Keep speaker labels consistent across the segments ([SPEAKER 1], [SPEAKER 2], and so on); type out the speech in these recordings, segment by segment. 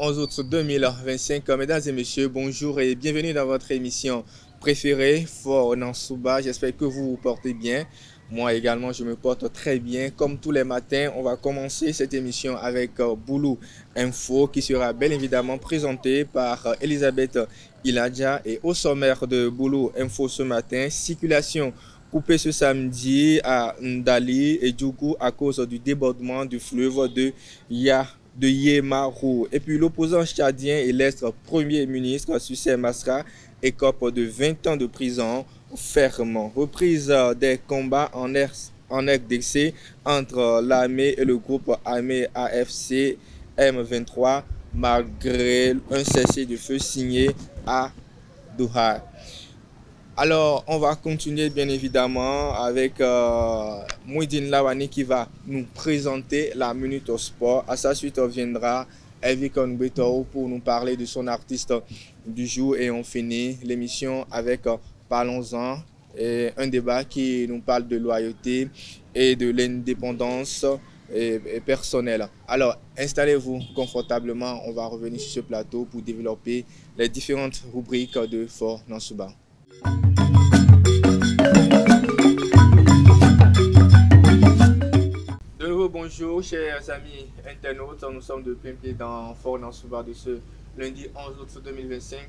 [SPEAKER 1] 11 août 2025. Mesdames et messieurs, bonjour et bienvenue dans votre émission préférée, Fort Nansouba. J'espère que vous vous portez bien. Moi également, je me porte très bien. Comme tous les matins, on va commencer cette émission avec Boulou Info qui sera bien évidemment présentée par Elisabeth Iladja. Et au sommaire de Boulou Info ce matin, circulation coupée ce samedi à Ndali et Djougou à cause du débordement du fleuve de Yemaru. Et puis l'opposant tchadien et l'ex-premier ministre Sucé Masra écope de 20 ans de prison ferme. Reprise des combats en RDC entre l'armée et le groupe armé AFC M23 malgré un cessez-le-feu signé à Doha. Alors, on va continuer bien évidemment avec Mouidine Lawani qui va nous présenter la Minute au Sport. À sa suite, viendra Elvi Konbeto pour nous parler de son artiste du jour. Et on finit l'émission avec Parlons-en, et un débat qui nous parle de loyauté et de l'indépendance personnelle. Alors, installez-vous confortablement. On va revenir sur ce plateau pour développer les différentes rubriques de Fort Nansouba. De nouveau, bonjour chers amis internautes, nous sommes de plein pied dans Fort Nansouba de ce lundi 11 août 2025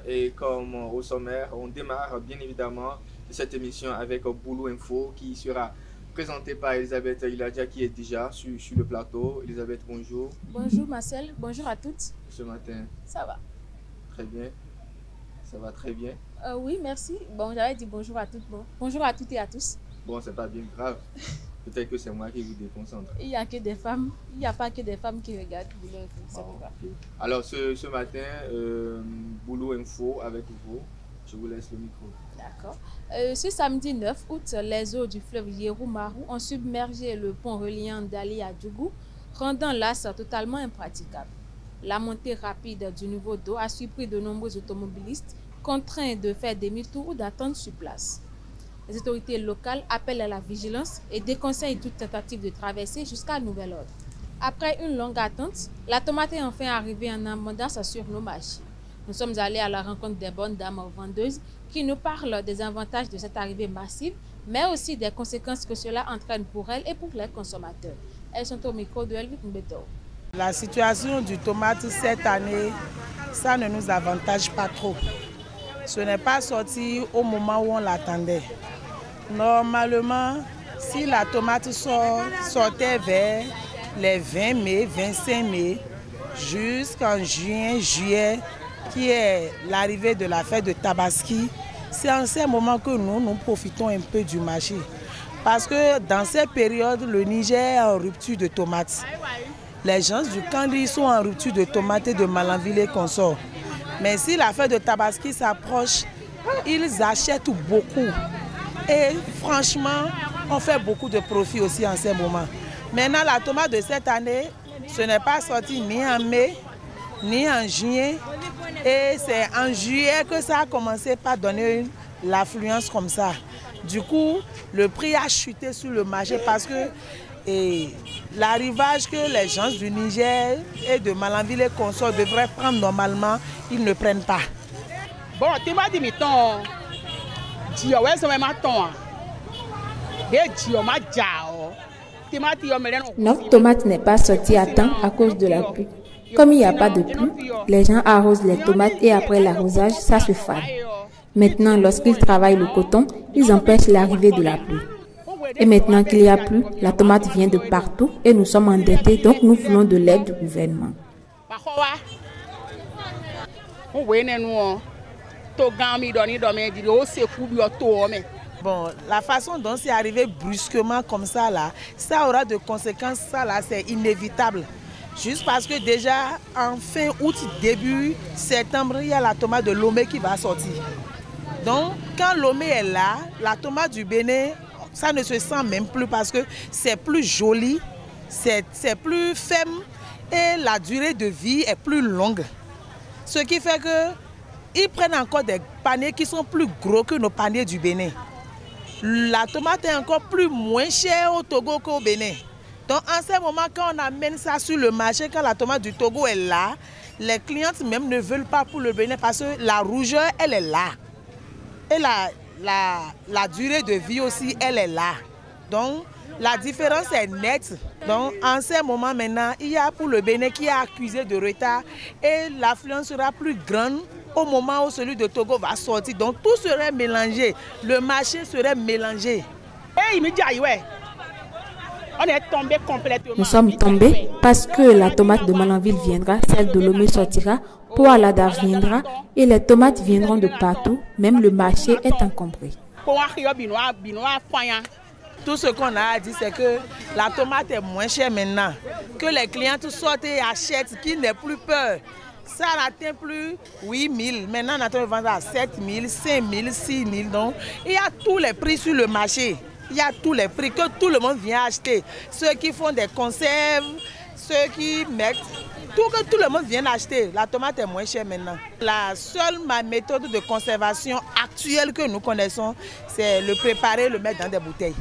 [SPEAKER 1] et comme au sommaire, on démarre bien évidemment cette émission avec Boulou Info qui sera présentée par Elisabeth Iladja qui est déjà sur le plateau. Elisabeth, bonjour.
[SPEAKER 2] Bonjour Marcel, bonjour à toutes.
[SPEAKER 1] Ce matin,
[SPEAKER 2] ça va?
[SPEAKER 1] Très bien, ça va très bien.
[SPEAKER 2] Oui, merci. Bon, j'avais dit bonjour à toutes. Bon, bonjour à toutes et à tous.
[SPEAKER 1] Bon, c'est pas bien grave. Peut-être que c'est moi qui vous déconcentre.
[SPEAKER 2] Il n'y a que des femmes. Il n'y a pas que des femmes qui regardent Boulou Info.
[SPEAKER 1] Okay. Alors, ce matin, Boulou Info avec vous. Je vous laisse le micro.
[SPEAKER 2] D'accord. Ce samedi 9 août, les eaux du fleuve Yemaru ont submergé le pont reliant Ndali à Djougou, rendant l'As totalement impraticable. La montée rapide du niveau d'eau a surpris de nombreux automobilistes contraints de faire demi-tour ou d'attendre sur place. Les autorités locales appellent à la vigilance et déconseillent toute tentative de traversée jusqu'à nouvel ordre. Après une longue attente, la tomate est enfin arrivée en abondance sur nos marchés. Nous sommes allés à la rencontre des bonnes dames vendeuses qui nous parlent des avantages de cette arrivée massive, mais aussi des conséquences que cela entraîne pour elles et pour les consommateurs. Elles sont au micro de Elvik Mbeto.
[SPEAKER 3] La situation du tomate cette année, ça ne nous avantage pas trop. Ce n'est pas sorti au moment où on l'attendait. Normalement, si la tomate sortait vers les 20 mai, 25 mai, jusqu'en juin, juillet, qui est l'arrivée de la fête de Tabaski, c'est en ces moments que nous profitons un peu du marché. Parce que dans ces périodes, le Niger est en rupture de tomates. Les gens du Kandri sont en rupture de tomates et de Malanville et consorts. Mais si la fête de Tabaski s'approche, ils achètent beaucoup. Et franchement, on fait beaucoup de profit aussi en ces moments. Maintenant, la tomate de cette année, ce n'est pas sorti ni en mai, ni en juin. Et c'est en juillet que ça a commencé par donner l'affluence comme ça. Du coup, le prix a chuté sur le marché parce que l'arrivage que les gens du Niger et de Malanville et consorts devraient prendre normalement, ils ne prennent pas.
[SPEAKER 4] Bon, tu m'as dit,
[SPEAKER 5] notre tomate n'est pas sortie à temps à cause de la pluie. Comme il n'y a pas de pluie, les gens arrosent les tomates et après l'arrosage, ça se fade. Maintenant, lorsqu'ils travaillent le coton, ils empêchent l'arrivée de la pluie. Et maintenant qu'il n'y a plus, la tomate vient de partout et nous sommes endettés, donc nous voulons de l'aide du gouvernement.
[SPEAKER 3] Bon, la façon dont c'est arrivé brusquement comme ça, là, ça aura de conséquences, ça là, c'est inévitable. Juste parce que déjà, en fin août, début septembre, il y a la tomate de Lomé qui va sortir. Donc, quand Lomé est là, la tomate du Bénin, ça ne se sent même plus parce que c'est plus joli, c'est plus ferme et la durée de vie est plus longue. Ce qui fait qu'ils prennent encore des paniers qui sont plus gros que nos paniers du Bénin. La tomate est encore moins chère au Togo qu'au Bénin. Donc en ce moment, quand on amène ça sur le marché, quand la tomate du Togo est là, Les clientes même ne veulent pas pour le Bénin parce que la rougeur, elle est là. Et la durée de vie aussi, elle est là. Donc, la différence est nette. Donc, en ce moment maintenant, il y a pour le Bénin qui est accusé de retard et l'affluence sera plus grande au moment où celui de Togo va sortir. Donc, tout serait mélangé. Le marché serait mélangé.
[SPEAKER 4] Et il me dit, ouais. On est tombé complètement.
[SPEAKER 5] Nous sommes tombés parce que la tomate de Malanville viendra, celle de Lomé sortira, Poalada viendra et les tomates viendront de partout, même le marché est encombré.
[SPEAKER 3] Tout ce qu'on a dit, c'est que la tomate est moins chère maintenant, que les clientes sortent et achètent, qu'ils n'aient plus peur. Ça n'atteint plus 8 000, maintenant on attend de vendre à 7 000, 5 000, 6 000. Donc il y a tous les prix sur le marché. Il y a tous les prix que tout le monde vient acheter. Ceux qui font des conserves, ceux qui mettent, tout le monde vient acheter. La tomate est moins chère maintenant. La seule méthode de conservation actuelle que nous connaissons, c'est le préparer, le mettre dans des bouteilles.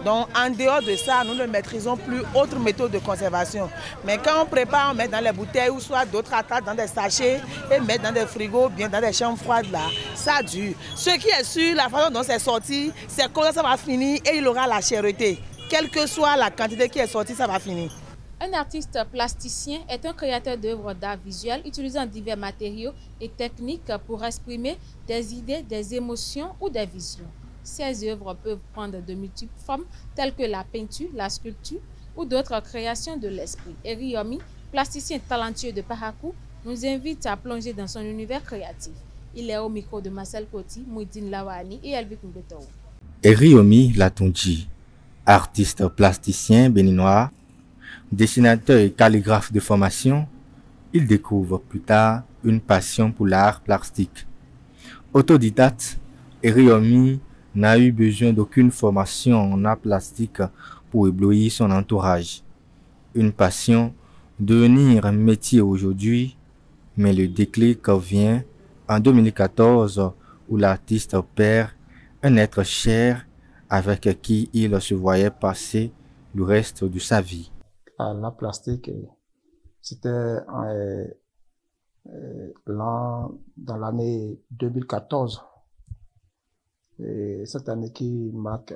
[SPEAKER 3] Donc en dehors de ça, nous ne maîtrisons plus autre méthode de conservation. Mais quand on prépare, on met dans les bouteilles ou soit d'autres attaques dans des sachets et mettre dans des frigos, bien dans des chambres froides là, ça dure. Ce qui est sûr, la façon dont c'est sorti, c'est comme ça va finir et il aura la chèreté. Quelle que soit la quantité qui est sortie, ça va finir.
[SPEAKER 2] Un artiste plasticien est un créateur d'œuvres d'art visuel utilisant divers matériaux et techniques pour exprimer des idées, des émotions ou des visions. Ces œuvres peuvent prendre de multiples formes, telles que la peinture, la sculpture ou d'autres créations de l'esprit. Eriomi, plasticien talentueux de Parakou, nous invite à plonger dans son univers créatif. Il est au micro de Marcel Koti, Mouidine Lawani et Elvik Mbetou.
[SPEAKER 1] Eriomi Latonji, artiste plasticien béninois, dessinateur et calligraphe de formation, il découvre plus tard une passion pour l'art plastique. Autodidacte, Eriomi n'a eu besoin d'aucune formation en art plastique pour éblouir son entourage. Une passion devenir un métier aujourd'hui, mais le déclic vient en 2014 où l'artiste perd un être cher avec qui il se voyait passer le reste de sa vie.
[SPEAKER 6] L'art plastique, c'était dans l'année 2014. Et cette année qui marque,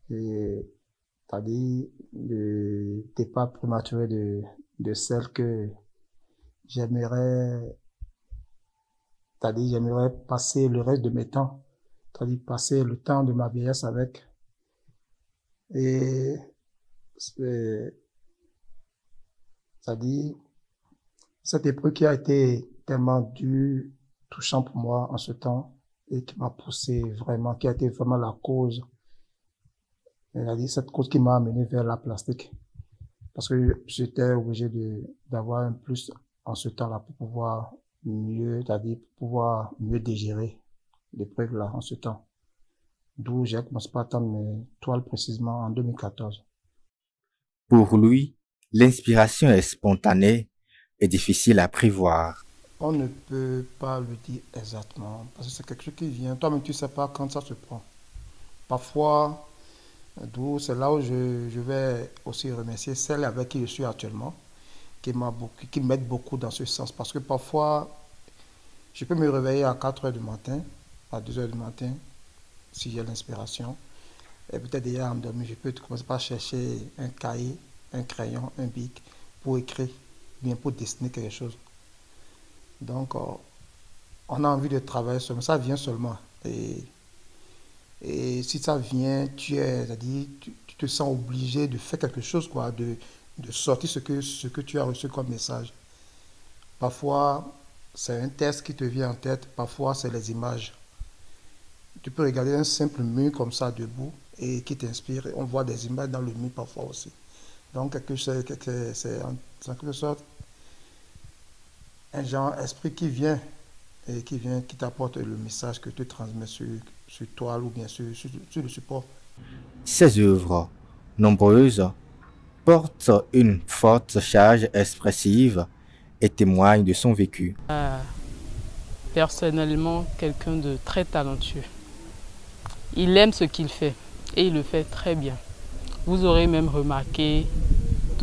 [SPEAKER 6] c'est-à-dire le départ prématuré de celle que j'aimerais passer le reste de mes temps, c'est-à-dire passer le temps de ma vieillesse avec. Et c'est-à-dire cette épreuve qui a été tellement dure, touchant pour moi en ce temps et qui m'a poussé vraiment, qui a été vraiment la cause, c'est-à-dire cette cause qui m'a amené vers la plastique. Parce que j'étais obligé d'avoir un plus en ce temps-là pour pouvoir mieux, c'est-à-dire pour pouvoir mieux digérer l'épreuve là en ce temps. D'où j'ai commencé par attendre mes toiles précisément en 2014.
[SPEAKER 1] Pour lui, l'inspiration est spontanée et difficile à prévoir.
[SPEAKER 6] On ne peut pas le dire exactement, parce que c'est quelque chose qui vient. Toi-même, tu ne sais pas quand ça se prend. Parfois, d'où c'est là où je vais aussi remercier celle avec qui je suis actuellement, qui m'aide beaucoup dans ce sens. Parce que parfois, je peux me réveiller à 4 h du matin, à 2 h du matin, si j'ai l'inspiration. Et peut-être déjà endormi, je peux commencer par chercher un cahier, un crayon, un bic pour écrire, bien pour dessiner quelque chose. Donc, on a envie de travailler seulement, ça vient seulement. Et si ça vient, c'est-à-dire, tu te sens obligé de faire quelque chose, quoi, de sortir ce que tu as reçu comme message. Parfois, c'est un texte qui te vient en tête, parfois, c'est les images. Tu peux regarder un simple mur comme ça debout et qui t'inspire. On voit des images dans le mur parfois aussi. Donc, c'est en quelque sorte un genre esprit qui vient et qui t'apporte le message que tu transmets sur toile ou bien sur le support.
[SPEAKER 1] Ces œuvres, nombreuses, portent une forte charge expressive et témoignent de son vécu.
[SPEAKER 7] Personnellement, quelqu'un de très talentueux. Il aime ce qu'il fait et il le fait très bien. Vous aurez même remarqué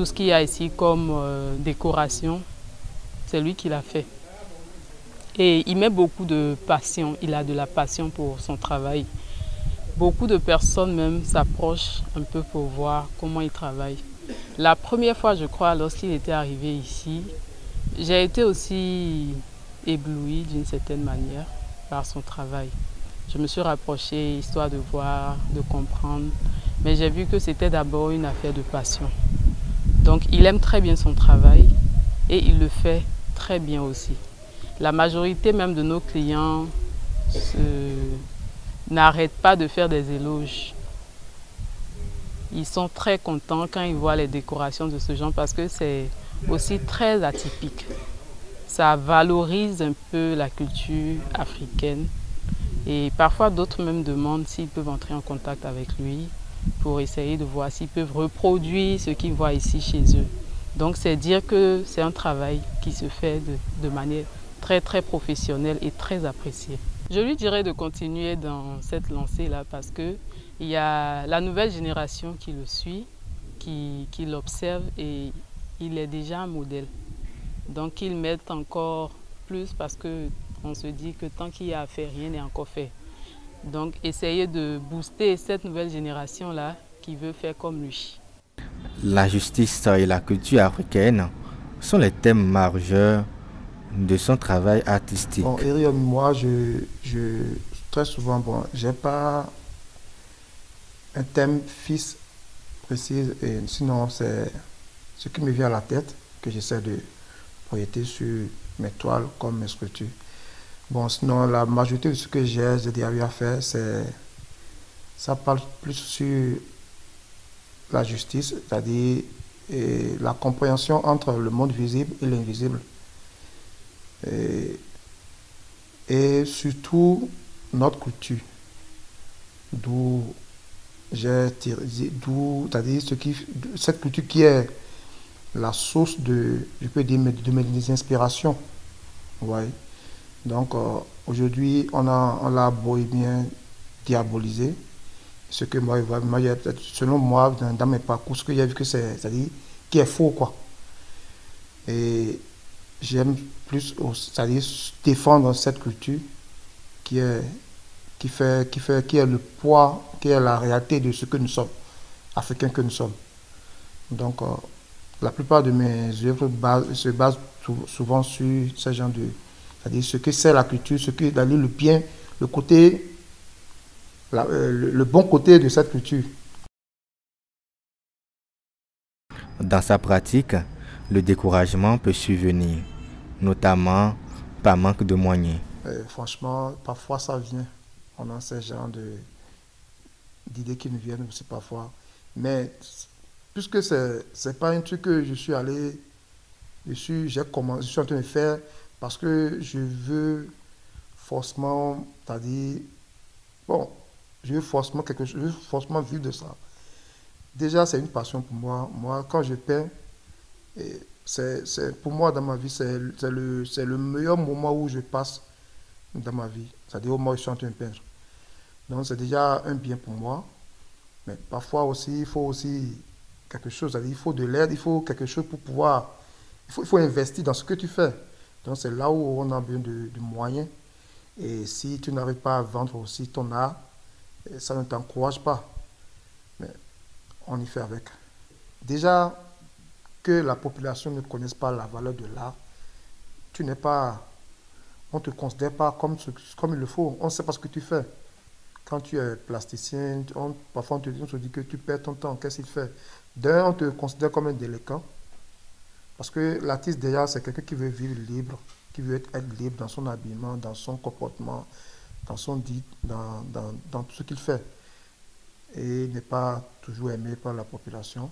[SPEAKER 7] Tout ce qu'il y a ici comme décoration, c'est lui qui l'a fait. Et il met beaucoup de passion, il a de la passion pour son travail. Beaucoup de personnes même s'approchent un peu pour voir comment il travaille. La première fois, je crois, lorsqu'il était arrivé ici, j'ai été aussi éblouie d'une certaine manière par son travail. Je me suis rapprochée histoire de voir, de comprendre, mais j'ai vu que c'était d'abord une affaire de passion. Donc il aime très bien son travail et il le fait très bien aussi. La majorité même de nos clients n'arrêtent pas de faire des éloges. Ils sont très contents quand ils voient les décorations de ce genre parce que c'est aussi très atypique. Ça valorise un peu la culture africaine et parfois d'autres même demandent s'ils peuvent entrer en contact avec lui pour essayer de voir s'ils peuvent reproduire ce qu'ils voient ici chez eux. Donc c'est dire que c'est un travail qui se fait de manière très professionnelle et très appréciée. Je lui dirais de continuer dans cette lancée-là parce qu'il y a la nouvelle génération qui le suit, qui l'observe et il est déjà un modèle. Donc qu'il mette encore plus parce qu'on se dit que tant qu'il y a à faire, rien n'est encore fait. Donc essayer de booster cette nouvelle génération-là qui veut faire comme lui.
[SPEAKER 1] La justice et la culture africaine sont les thèmes majeurs de son travail artistique.
[SPEAKER 6] Bon, Eric, moi, très souvent, bon, j'ai pas un thème fixe précis, et sinon c'est ce qui me vient à la tête que j'essaie de projeter sur mes toiles comme mes sculptures. Bon, sinon la majorité de ce que j'ai déjà à faire, ça parle plus sur la justice, c'est-à-dire la compréhension entre le monde visible et l'invisible. Et surtout notre culture, d'où j'ai tiré, c'est-à-dire cette culture qui est la source de, je peux dire, de mes inspirations. Ouais. Donc aujourd'hui, on l'a beau et bien diabolisé. Ce que moi, selon moi, dans mes parcours, ce que j'ai vu que c'est-à-dire qui est faux, quoi. Et j'aime plus, c'est-à-dire défendre cette culture qui est le poids, qui est la réalité de ce que nous sommes, africains que nous sommes. Donc, la plupart de mes œuvres se basent souvent sur ce genre de, c'est-à-dire ce que c'est la culture, ce que est le bien, le côté, le bon côté de cette culture.
[SPEAKER 1] Dans sa pratique, le découragement peut survenir, notamment par manque de moyens.
[SPEAKER 6] Franchement, parfois ça vient. On a ce genre d'idées qui nous viennent aussi parfois. Mais puisque c'est pas un truc que je suis allé dessus, je suis en train de faire parce que je veux forcément, c'est-à-dire, bon, je veux forcément quelque chose, je veux forcément vivre de ça. Déjà, c'est une passion pour moi. Moi, quand je peins, pour moi, dans ma vie, c'est le meilleur moment où je passe dans ma vie. C'est-à-dire au moment où je suis en train de peindre. Donc, c'est déjà un bien pour moi. Mais parfois aussi, il faut aussi quelque chose. C'est-à-dire, il faut de l'aide, il faut quelque chose pour pouvoir... Il faut investir dans ce que tu fais. Donc, c'est là où on a besoin de moyens. Et si tu n'arrives pas à vendre aussi ton art, ça ne t'encourage pas. Mais on y fait avec. Déjà, que la population ne connaisse pas la valeur de l'art, tu n'es pas... On ne te considère pas comme il le faut. On ne sait pas ce que tu fais. Quand tu es plasticien, parfois on te dit que tu perds ton temps. Qu'est-ce qu'il fait? D'un, on te considère comme un délinquant. Parce que l'artiste, déjà, c'est quelqu'un qui veut vivre libre, qui veut être libre dans son habillement, dans son comportement, dans son dit, dans tout ce qu'il fait. Et il n'est pas toujours aimé par la population.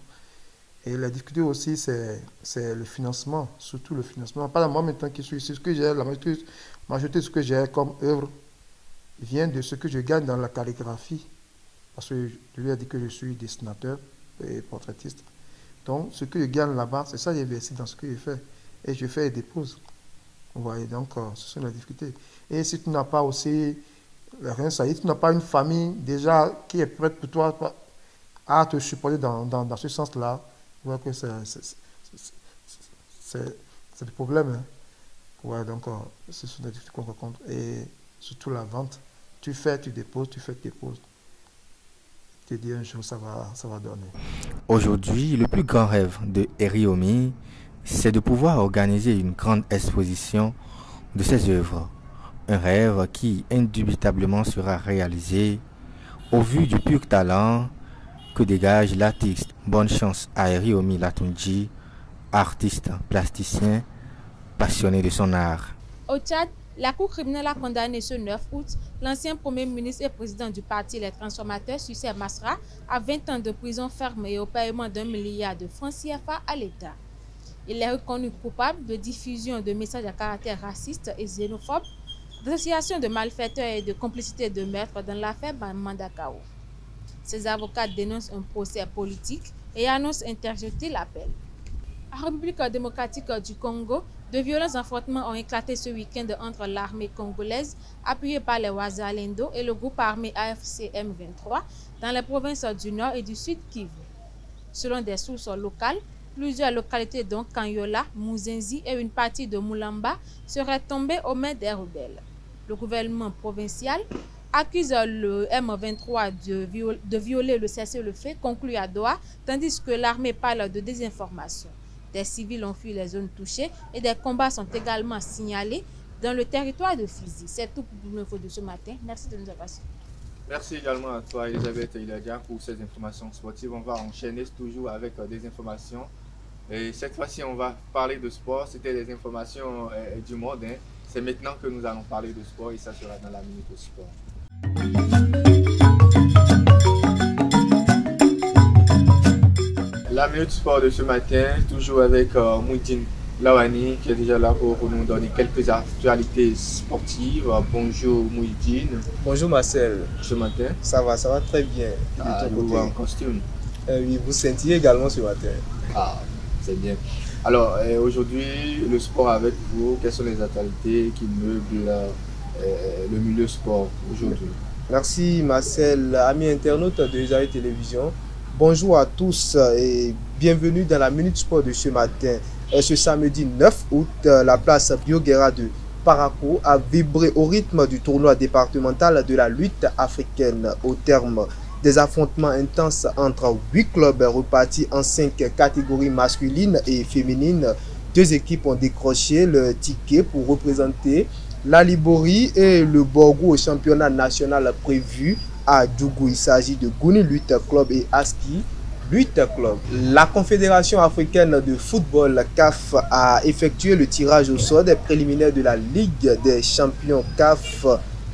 [SPEAKER 6] Et la difficulté aussi, c'est le financement, surtout le financement. Pas moi maintenant qui suis ici, ce que j'ai, la majorité de ce que j'ai comme œuvre vient de ce que je gagne dans la calligraphie. Parce que je lui ai dit que je suis dessinateur et portraitiste. Donc, ce que je gagne là-bas, c'est ça que j'ai investi dans ce que je fais. Et je fais et dépose. Vous voyez, donc, ce sont les difficultés. Et si tu n'as pas aussi, rien, ça y est, tu n'as pas une famille déjà qui est prête pour toi à te supporter dans ce sens-là, Vous voyez que c'est le problème. Hein. Ouais, donc, ce sont des difficultés qu'on rencontre. Et surtout la vente. Tu fais, tu déposes, tu fais, tu déposes. Tu te dis un jour, ça va donner.
[SPEAKER 1] Aujourd'hui, le plus grand rêve de Eriomi, c'est de pouvoir organiser une grande exposition de ses œuvres. Un rêve qui indubitablement sera réalisé au vu du pur talent que dégage l'artiste. Bonne chance à Eriomi Latunji, artiste plasticien passionné de son art.
[SPEAKER 2] Au Tchad, la Cour criminelle a condamné ce 9 août l'ancien Premier ministre et président du parti Les Transformateurs, Sucé Masra, à 20 ans de prison ferme et au paiement d'1 milliard de francs CFA à l'État. Il est reconnu coupable de diffusion de messages à caractère raciste et xénophobe, d'association de malfaiteurs et de complicité de meurtre dans l'affaire Mandakao. Ses avocats dénoncent un procès politique et annoncent interjeter l'appel. En République démocratique du Congo, de violents affrontements ont éclaté ce week-end entre l'armée congolaise, appuyée par les Wazalendo, et le groupe armé AFC M23 dans les provinces du Nord et du Sud Kivu. Selon des sources locales, plusieurs localités dont Kanyola, Muzenzi et une partie de Moulamba seraient tombées aux mains des rebelles. Le gouvernement provincial accuse le M23 de violer le cessez-le-feu conclu à Doha, tandis que l'armée parle de désinformation. Des civils ont fui les zones touchées et des combats sont également signalés dans le territoire de Fizi. C'est tout pour l'info de ce matin. Merci de nous avoir suivis.
[SPEAKER 1] Merci également à toi, Elisabeth Iladia, pour ces informations sportives. On va enchaîner toujours avec des informations. Et cette fois-ci, on va parler de sport. C'était des informations du monde. Hein. C'est maintenant que nous allons parler de sport et ça sera dans la minute de sport. La minute sport de ce matin, toujours avec Mouidine Lawani qui est déjà là pour nous donner quelques actualités sportives. Bonjour Mouidine.
[SPEAKER 8] Bonjour Marcel.
[SPEAKER 1] Ce matin.
[SPEAKER 8] Ça va très bien.
[SPEAKER 1] Je vous vois en costume.
[SPEAKER 8] Oui, vous scintillez également ce matin.
[SPEAKER 1] Ah, c'est bien. Alors aujourd'hui, le sport avec vous, quelles sont les actualités qui meublent le milieu sport aujourd'hui?
[SPEAKER 8] Merci Marcel, amis internautes de Isaïe Télévision. Bonjour à tous et bienvenue dans la Minute Sport de ce matin. Ce samedi 9 août, la place Bioguera de Parakou a vibré au rythme du tournoi départemental de la lutte africaine. Au terme des affrontements intenses entre 8 clubs repartis en 5 catégories masculines et féminines, 2 équipes ont décroché le ticket pour représenter la Libori et le Borgou au championnat national prévu à Djougou. Il s'agit de Gouni Lutte Club et Aski Lutte Club. La Confédération africaine de football CAF a effectué le tirage au sort des préliminaires de la Ligue des champions CAF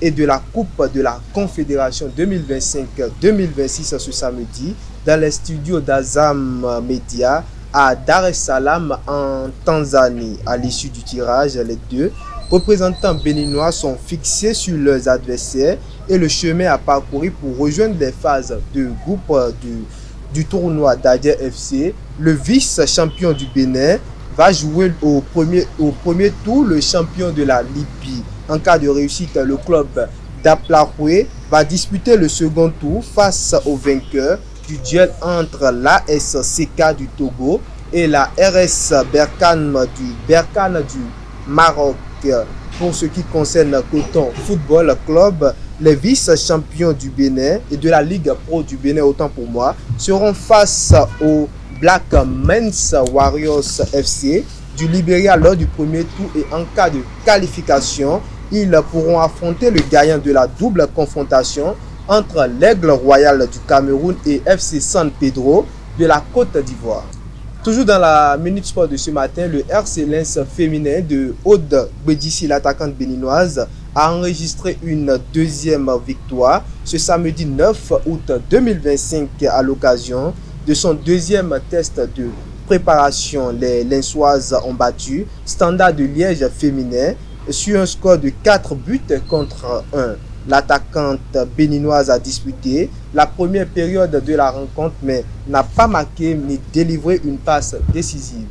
[SPEAKER 8] et de la Coupe de la Confédération 2025-2026 ce samedi dans les studios d'Azam Media à Dar es Salaam en Tanzanie. À l'issue du tirage, les 2 représentants béninois sont fixés sur leurs adversaires et le chemin à parcourir pour rejoindre les phases de groupe du tournoi d'Adier FC. Le vice-champion du Bénin va jouer au premier tour le champion de la Libye. En cas de réussite, le club d'Aplaroué va disputer le second tour face au vainqueur du duel entre l'ASCK du Togo et la RS Berkane du Maroc. Pour ce qui concerne Coton Football Club, les vice-champions du Bénin et de la Ligue Pro du Bénin, autant pour moi, seront face aux Black Men's Warriors FC du Libéria lors du premier tour et en cas de qualification, ils pourront affronter le gagnant de la double confrontation entre l'Aigle Royal du Cameroun et FC San Pedro de la Côte d'Ivoire. Toujours dans la Minute Sport de ce matin, le RC Lens féminin de Aude Bédissi, l'attaquante béninoise, a enregistré une 2e victoire ce samedi 9 août 2025 à l'occasion de son 2e test de préparation. Les Lensoises ont battu Standard de Liège féminin sur un score de 4 buts contre 1. L'attaquante béninoise a disputé la première période de la rencontre mais n'a pas marqué ni délivré une passe décisive.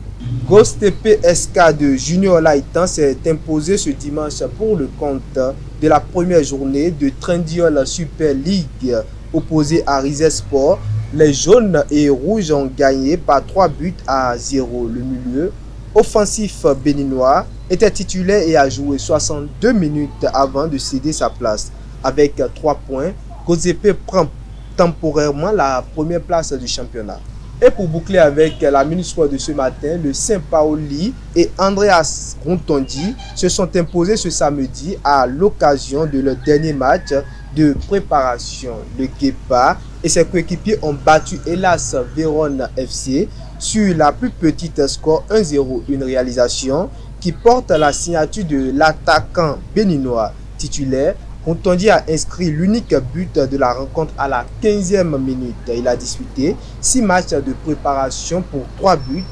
[SPEAKER 8] Ghost PSK de Junior Laitan s'est imposé ce dimanche pour le compte de la première journée de Trendiol Super League opposé à Rizet Sport Les jaunes et rouges ont gagné par 3-0. Le milieu offensif béninois était titulaire et a joué 62 minutes avant de céder sa place. Avec 3 points, Gozepe prend temporairement la première place du championnat. Et pour boucler avec la Minute Sport de ce matin, le Saint-Paoli et Andreas Rontondi se sont imposés ce samedi à l'occasion de leur dernier match de préparation. Le Guépard et ses coéquipiers ont battu Hellas Vérone FC sur la plus petite score 1-0, une réalisation qui porte la signature de l'attaquant béninois titulaire. Rontondi a inscrit l'unique but de la rencontre à la 15e minute. Il a disputé 6 matchs de préparation pour 3 buts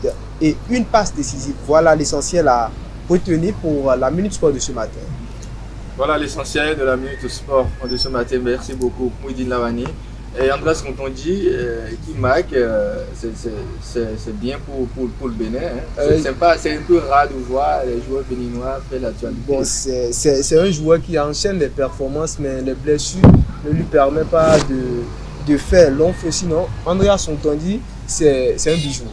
[SPEAKER 8] et une passe décisive. Voilà l'essentiel à retenir pour la Minute Sport de ce matin.
[SPEAKER 1] Voilà l'essentiel de la Minute Sport de ce matin. Merci beaucoup, Mouidine Lavani. Et Andreas Rontondi qui marque, c'est bien pour le Bénin. Hein. C'est un peu rare de voir les joueurs béninois faire l'actualité.
[SPEAKER 8] Bon, c'est un joueur qui enchaîne les performances, mais les blessures ne lui permettent pas de faire long feu. Sinon, Andreas Rontondi, c'est un bijou.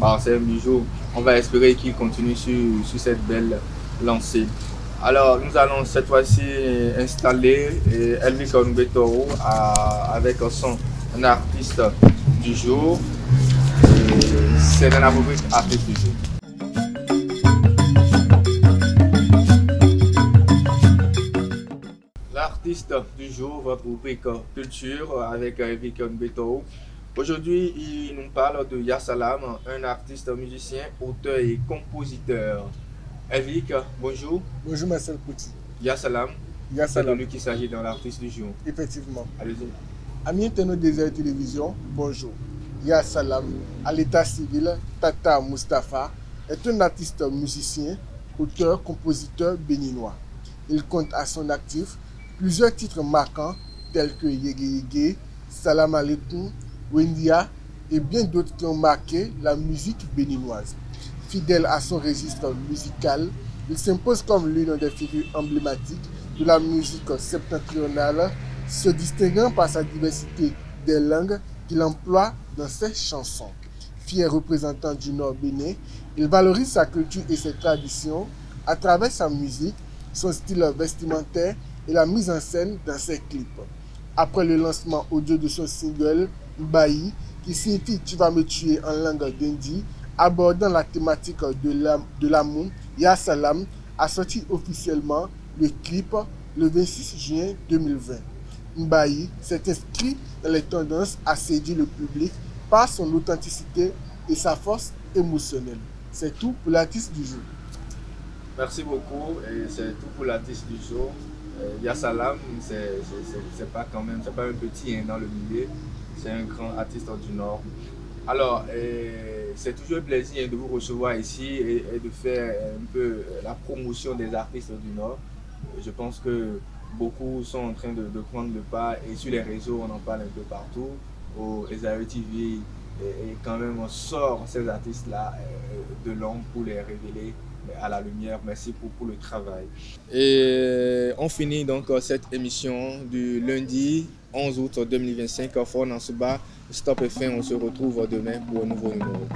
[SPEAKER 1] Ah, c'est un bijou. On va espérer qu'il continue sur cette belle lancée. Alors, nous allons cette fois-ci installer Elvic Onubetoro avec son artiste du jour. C'est dans la rubrique artiste du jour. L'artiste du jour, votre rubrique culture avec Elvic Onubetoro. Aujourd'hui, il nous parle de Yasalam, un artiste musicien, auteur et compositeur. Elvic, bonjour.
[SPEAKER 9] Bonjour Marcel Kouti.
[SPEAKER 1] Yasalam.
[SPEAKER 9] Yasalam.
[SPEAKER 1] C'est de lui qu'il s'agit dans l'artiste du jour.
[SPEAKER 9] Effectivement.
[SPEAKER 1] Allez-y.
[SPEAKER 9] Amis internautes des Air Télévision, bonjour. Yasalam, à l'état civil, Tata Mustafa, est un artiste musicien, auteur, compositeur béninois. Il compte à son actif plusieurs titres marquants tels que Yege Yege, Salam Alaikum, Wendia et bien d'autres qui ont marqué la musique béninoise. Fidèle à son registre musical, il s'impose comme l'une des figures emblématiques de la musique septentrionale, se distinguant par sa diversité des langues qu'il emploie dans ses chansons. Fier représentant du Nord Bénin, il valorise sa culture et ses traditions à travers sa musique, son style vestimentaire et la mise en scène dans ses clips. Après le lancement audio de son single Mbayi, qui signifie Tu vas me tuer en langue d'Indi, abordant la thématique de l'amour, Yasalam a sorti officiellement le clip le 26 juin 2020. Mbayi s'est inscrit dans les tendances à séduire le public par son authenticité et sa force émotionnelle. C'est tout pour l'artiste du jour.
[SPEAKER 1] Merci beaucoup et c'est tout pour l'artiste du jour. Yasalam, c'est pas quand même, c'est pas un petit hein, dans le milieu, c'est un grand artiste du Nord. Alors, c'est toujours un plaisir de vous recevoir ici et de faire un peu la promotion des artistes du Nord. Je pense que beaucoup sont en train de prendre le pas et sur les réseaux, on en parle un peu partout. Au Ezao TV, et quand même, on sort ces artistes-là de l'ombre pour les révéler à la lumière. Merci pour le travail. Et on finit donc cette émission du lundi 11 août 2025. Fort Nansouba, Stop FM, on se retrouve demain pour un nouveau numéro.